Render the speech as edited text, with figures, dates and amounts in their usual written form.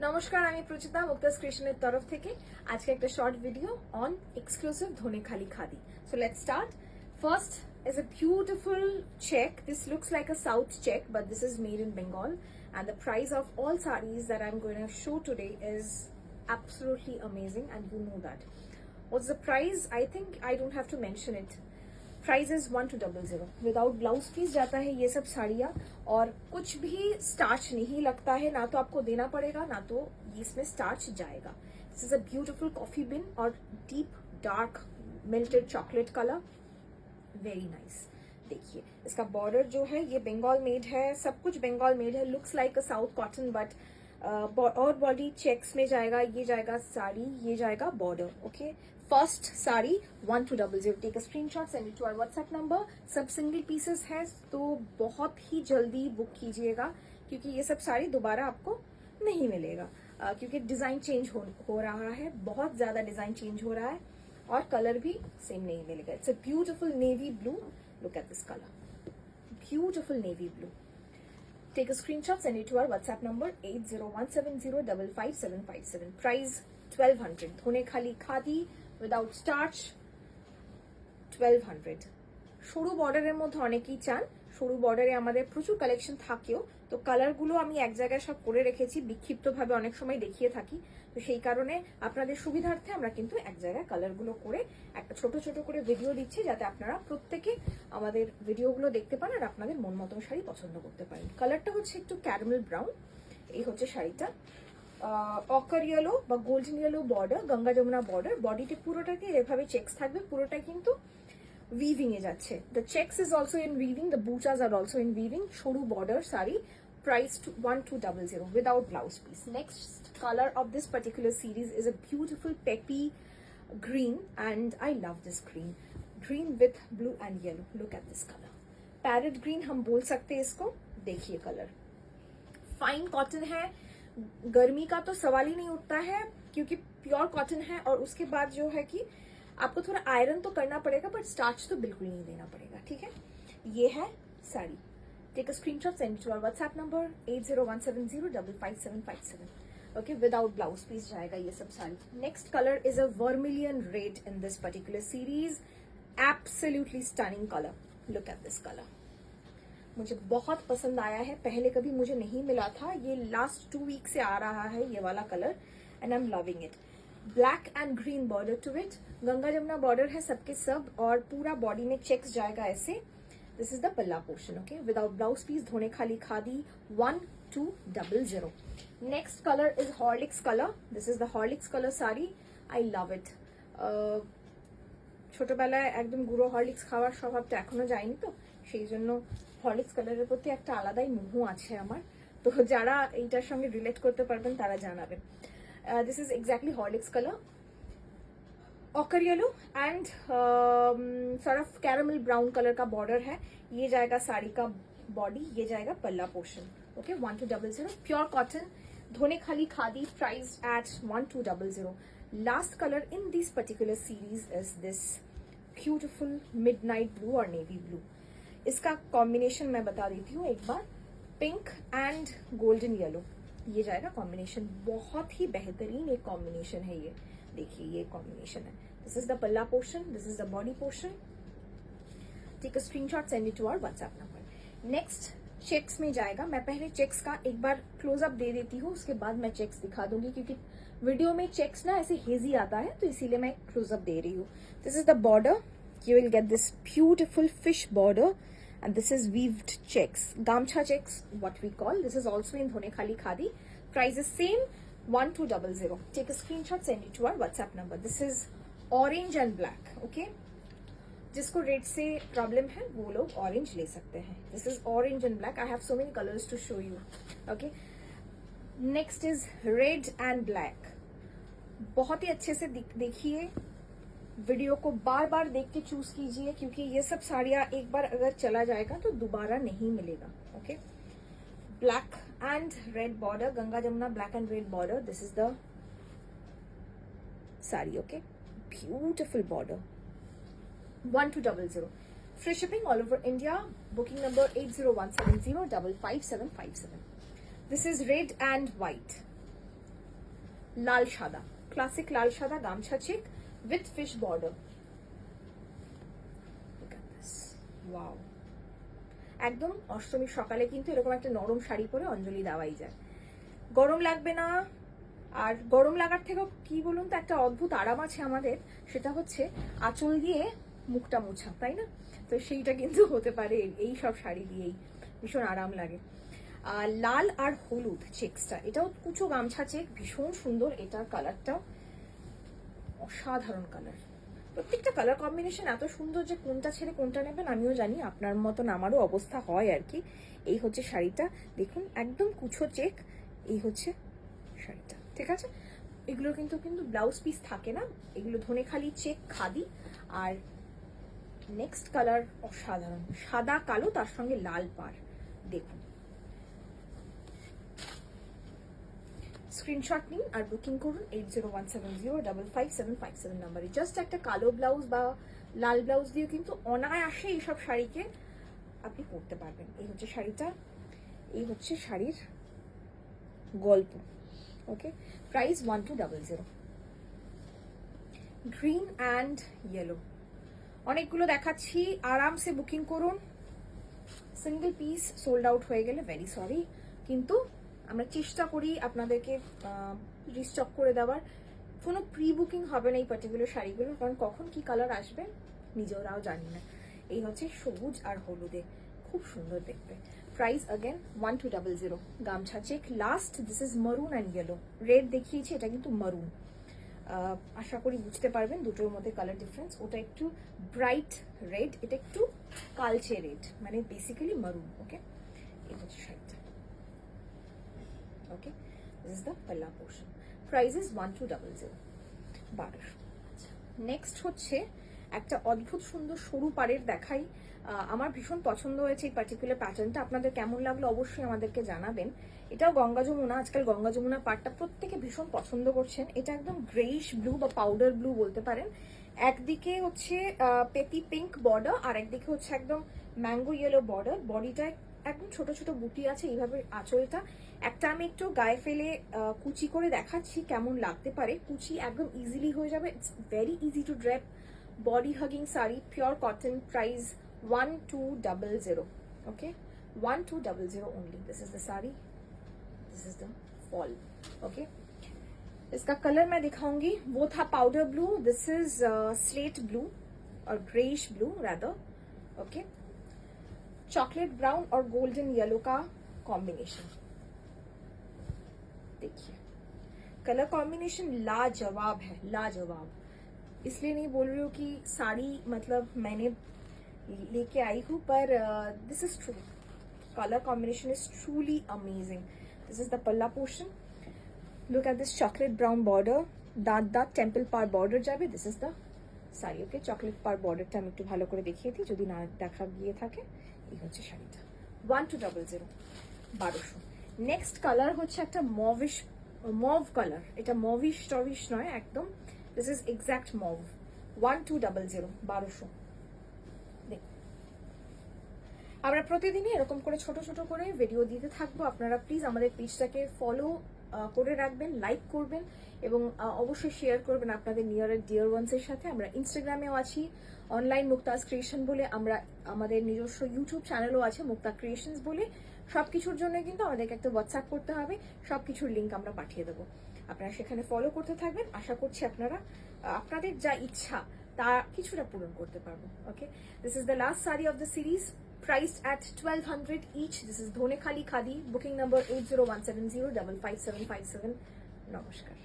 নমস্কার, আমি প্রচিতা মুক্তাস ক্রিয়েশনের তরফ থেকে আজকে একটা short video on exclusive Dhaniakhali khadi. So let's start. First is a beautiful check. This looks like a south check, but this is made in Bengal, and the price of all sarees that I'm going to show today is absolutely amazing, and you know that. What's the price? I think I don't have to mention it. Price is 1200 without blouse piece जाता है ये सब साड़ियाँ, और कुछ भी starch नहीं लगता है, ना तो आपको देना पड़ेगा ना तो इसमें स्टार्च जाएगा। This is a beautiful coffee bean और deep dark melted chocolate colour, very nice. देखिए इसका बॉर्डर जो है ये बंगाल मेड है, सब कुछ बंगाल मेड है। Looks like a south cotton but और बॉडी चेक्स में जाएगा, ये जाएगा साड़ी, ये जाएगा border. Okay, first sari 1200। Take a screenshot, send it to our WhatsApp number. सब सिंगल पीसेस है तो बहुत ही जल्दी बुक कीजिएगा, क्योंकि ये सब साड़ी दोबारा आपको नहीं मिलेगा, क्योंकि डिजाइन चेंज हो रहा है, बहुत ज्यादा डिजाइन चेंज हो रहा है, और कलर भी सेम नहीं मिलेगा। It's a beautiful navy blue, look at this colour, beautiful navy blue. Take a screenshot, send it to our WhatsApp number 8017055757. Price 1200. Dhaniakhali khadi without starch 1200. সরু বর্ডারের মধ্যে অনেকেই চান, সরু বর্ডারে আমাদের প্রচুর কালেকশন থাকেও, তো কালারগুলো আমি এক জায়গায় সব করে রেখেছি, বিক্ষিপ্তভাবে অনেক সময় দেখিয়ে থাকি, তো সেই কারণে আপনাদের সুবিধার্থে আমরা কিন্তু এক জায়গায় কালারগুলো করে একটা ছোট ছোট করে ভিডিও দিচ্ছি, যাতে আপনারা প্রত্যেকে আমাদের ভিডিওগুলো দেখতে পান আর আপনাদের মন মতন শাড়ি পছন্দ করতে পারেন। কালারটা হচ্ছে একটু ক্যারামেল ব্রাউন, এই হচ্ছে শাড়িটা। অকার ইয়েলো বা golden yellow border, Ganga Jamuna border, বডিতে পুরোটাকে এভাবে চেকস থাকবে, পুরোটা কিন্তু উইভিং এ যাচ্ছে। The checks is also in weaving, the butas আর অলসো ইন উইভিং। সরু border sari, price 1200 without blouse piece. Next color of this particular series is a beautiful peppy green, and I love this green with blue and yellow. Look at this color, parrot green हम बोल सकते हैं इसको। देखिए colour fine cotton है, गर्मी का तो सवाल ही नहीं उठता है, क्योंकि प्योर कॉटन है, और उसके बाद जो है कि आपको थोड़ा आयरन तो करना पड़ेगा, बट स्टार्च तो बिल्कुल नहीं देना पड़ेगा। ठीक है, ये है sari. Take a screenshot, send it to our WhatsApp number 8017055757. Okay, without blouse piece जाएगा ये सब sari. Next color is a vermilion red in this particular series. Absolutely stunning color. Look at this color. मुझे बहुत पसंद आया है, पहले कभी मुझे नहीं मिला था, ये लास्ट 2 वीक से आ रहा है ये वाला colour, and I am loving it. Black and green border to it, Ganga Jamuna border है सबके सब, और पूरा बॉडी में चेक्स जाएगा ऐसे। This is the palla portion, okay, without blouse piece, धोनेखाली khadi 1200. Next color is Horlicks color. This is the Horlicks color sari. I love it. ছোটবেলায় একদম গুঁড়ো হরলিক্স খাওয়ার স্বভাবটা এখনো যায়নি, তো সেই জন্য হরলিক্স কালারের প্রতি একটা আলাদাই মোহ আছে আমার, তো যারা এইটার সঙ্গে রিলেট করতে পারবেন তারা জানাবেন। This is exactly Horlicks colour, ochre yellow and sort of caramel brown colour का बॉर्डर है। ये जाएगा साड़ी का बॉडी, ये जाएगा पल्ला portion. Okay, 1200 pure cotton Dhonekhali khadi, price at 1200। Last colour in this particular series is this beautiful midnight blue और navy blue. इसका कॉम्बिनेशन मैं बता देती हूँ एक बार, पिंक एंड गोल्डन येलो, ये जाएगा कॉम्बिनेशन, बहुत ही बेहतरीन एक कॉम्बिनेशन है ये। देखिए ये कॉम्बिनेशन है। This is the palla portion, this is the body portion. Take a screenshot, send it to our WhatsApp number. Next checks में जाएगा, मैं पहले चेक्स का एक बार क्लोजअप दे देती हूँ, उसके बाद मैं चेक्स दिखा दूंगी, क्योंकि वीडियो में चेक्स ना ऐसे हेजी आता है, तो इसीलिए मैं क्लोजअप दे रही हूँ। This is the border, you will get this beautiful fish border, and this is weaved checks, gamcha checks what we call. This is also in Dhonekhali khadi, price is same 1200. Take a screenshot, send it to our WhatsApp number. This is orange and black. Okay, जिसको red से problem है वो लोग orange ले सकते हैं। This is orange and black, I have so many colours to show you. Okay, next is red and black. बहुत ही अच्छे से देखिए, वीडियो को बार बार देख के चूज कीजिए, क्योंकि ये सब साड़ियाँ एक बार अगर चला जाएगा तो दोबारा नहीं मिलेगा। Okay, black and red border, Ganga Jamuna black and red border, this is the sari. Okay, beautiful border, 1200। Free shipping all over India. Booking number 8017055757। This is red and white, লাল সাদা, ক্লাসিক লাল সাদা গামছা check with fish border. Wow, একদম অষ্টমীর সকালে কিন্তু এরকম একটা নরম শাড়ি পরে অঞ্জলি দেওয়াই যায়, গরম লাগবে না। আর গরম লাগার থেকেও কি বলুন তো, একটা অদ্ভুত আরাম আছে আমাদের, সেটা হচ্ছে আঁচল দিয়ে মুখটা মোছা, তাই না? তো সেইটা কিন্তু হতে পারে এই সব শাড়ি দিয়েই, ভীষণ আরাম লাগে। আর লাল আর হলুদ চেকসটা, এটাও কুচো গামছা চেক, ভীষণ সুন্দর। এটার কালারটাও অসাধারণ কালার, প্রত্যেকটা কালার কম্বিনেশন এত সুন্দর যে কোনটা ছেড়ে কোনটা নেবেন আমিও জানি, আপনার মতন আমারও অবস্থা হয় আর কি। এই হচ্ছে শাড়িটা, দেখুন একদম কুচো চেক, এই হচ্ছে শাড়িটা, ঠিক আছে? এগুলো কিন্তু ব্লাউজ পিস থাকে না, এগুলো ধনেখালি চেক খাদি। আর নেক্সট কালার অসাধারণ, সাদা কালো তার সঙ্গে লাল পাড়, দেখুন। স্ক্রিনশট নিন আর বুকিং করুন 8017055757 নাম্বারে। জাস্ট একটা কালো ব্লাউজ বা লাল ব্লাউজ দিয়ে কিন্তু অনায়াসে এইসব শাড়িকে আপনি পরতে পারবেন। এই হচ্ছে শাড়িটা, এই হচ্ছে শাড়ির গল্প। ওকে, প্রাইস 1200। গ্রিন অ্যান্ড ইয়েলো, অনেকগুলো দেখাচ্ছি, আরামসে বুকিং করুন। সিঙ্গেল পিস সোল্ড আউট হয়ে গেলে ভেরি সরি, কিন্তু আমরা চেষ্টা করি আপনাদেরকে রিস্টক করে দেওয়ার। কোনো প্রি বুকিং হবে না এই পার্টিকুলার শাড়িগুলোর, কারণ কখন কি কালার আসবে নিজেরাও জানি না। এই হচ্ছে সবুজ আর হলুদে, খুব সুন্দর দেখতে। Price again 1200। গামছা চেক লাস্ট, দিস ইজ মারুন অ্যান্ড ইয়েলো, রেড দেখিয়েছি, এটা কিন্তু মারুন। আশা করি বুঝতে পারবেন দুটোর মধ্যে কালার ডিফারেন্স, ওটা একটু ব্রাইট রেড, এটা একটু কালচে রেড, মানে বেসিক্যালি মারুন। ওকে, এই হচ্ছে শাড়িটা। ওকে, দিস ইজ দ্য পাল্লা পোর্শন, প্রাইস ইজ 1200। 1200। আচ্ছা, নেক্সট হচ্ছে একটা অদ্ভুত সুন্দর সরু পাড়ের দেখাই। আমার ভীষণ পছন্দ হয়েছে এই পার্টিকুলার প্যাটার্নটা, আপনাদের কেমন লাগলো অবশ্যই আমাদেরকে জানাবেন। এটাও গঙ্গা যমুনা, আজকাল গঙ্গা যমুনা পাড়টা প্রত্যেকে ভীষণ পছন্দ করছেন। এটা একদম গ্রেইশ ব্লু বা পাউডার ব্লু বলতে পারেন। একদিকে হচ্ছে পেপি পিঙ্ক বর্ডার, আর একদিকে হচ্ছে একদম ম্যাঙ্গো ইয়েলো বর্ডার। বডিটায় একদম ছোট ছোট বুটি আছে, এইভাবে আঁচলটা। একটা আমি একটু গায়ে ফেলে কুচি করে দেখাচ্ছি কেমন লাগতে পারে। কুচি একদম ইজিলি হয়ে যাবে, it's very easy to drape, body hugging sari, pure cotton, price 1200। okay, 1200 only। this is the sari, this is the fall। okay, इसका कलर मैं दिखाऊंगी, वो था powder blue, this is slate blue और greyish blue rather. Okay, chocolate brown और golden yellow का combination, देखिए colour combination लाजवाब है, लाजवाब। इसलिए नहीं बोल रही हूँ कि साड़ी मतलब मैंने लेके आई हूँ, पर this is true, colour combination is truly amazing. This is the palla portion, look at this chocolate brown border, दांत दांत टेम्पल पार बॉर्डर যাবে। This is the sari. Okay, chocolate পার বর্ডারটা আমি একটু ভালো করে দেখিয়ে দিই যদি না দেখা গিয়ে থাকে। এই হচ্ছে শাড়িটা 1200, 1200। নেক্সট কালার হচ্ছে একটা মভিশ, মভ কালার, এটা মভিশ টভিশ নয় একদম, দিস ইজ এক্সাক্ট মভ। 1200, 1200। আমরা প্রতিদিনই এরকম করে ছোট ছোট করে ভিডিও দিতে থাকবো, আপনারা প্লিজ আমাদের পেজটাকে ফলো করে রাখবেন, লাইক করবেন এবং অবশ্যই শেয়ার করবেন আপনাদের নিয়ার ডিয়ার ওয়ান্সের সাথে। আমরা ইনস্টাগ্রামেও আছি অনলাইন মুক্তাজ ক্রিয়েশন বলে, আমরা আমাদের নিজস্ব ইউটিউব চ্যানেলও আছে মুক্তা ক্রিয়েশনস বলে। সবকিছুর জন্য কিন্তু আমাদেরকে একটা হোয়াটসঅ্যাপ করতে হবে, সবকিছুর লিঙ্ক আমরা পাঠিয়ে দেবো, আপনারা সেখানে ফলো করতে থাকবেন। আশা করছি আপনারা আপনাদের যা ইচ্ছা তা কিছুটা পূরণ করতে পারবো। ওকে, দিস ইজ দ্য লাস্ট সারি of the series, priced at 1200 each। This is Dhone Khali Khadi, booking number 8017055757। Namaskar।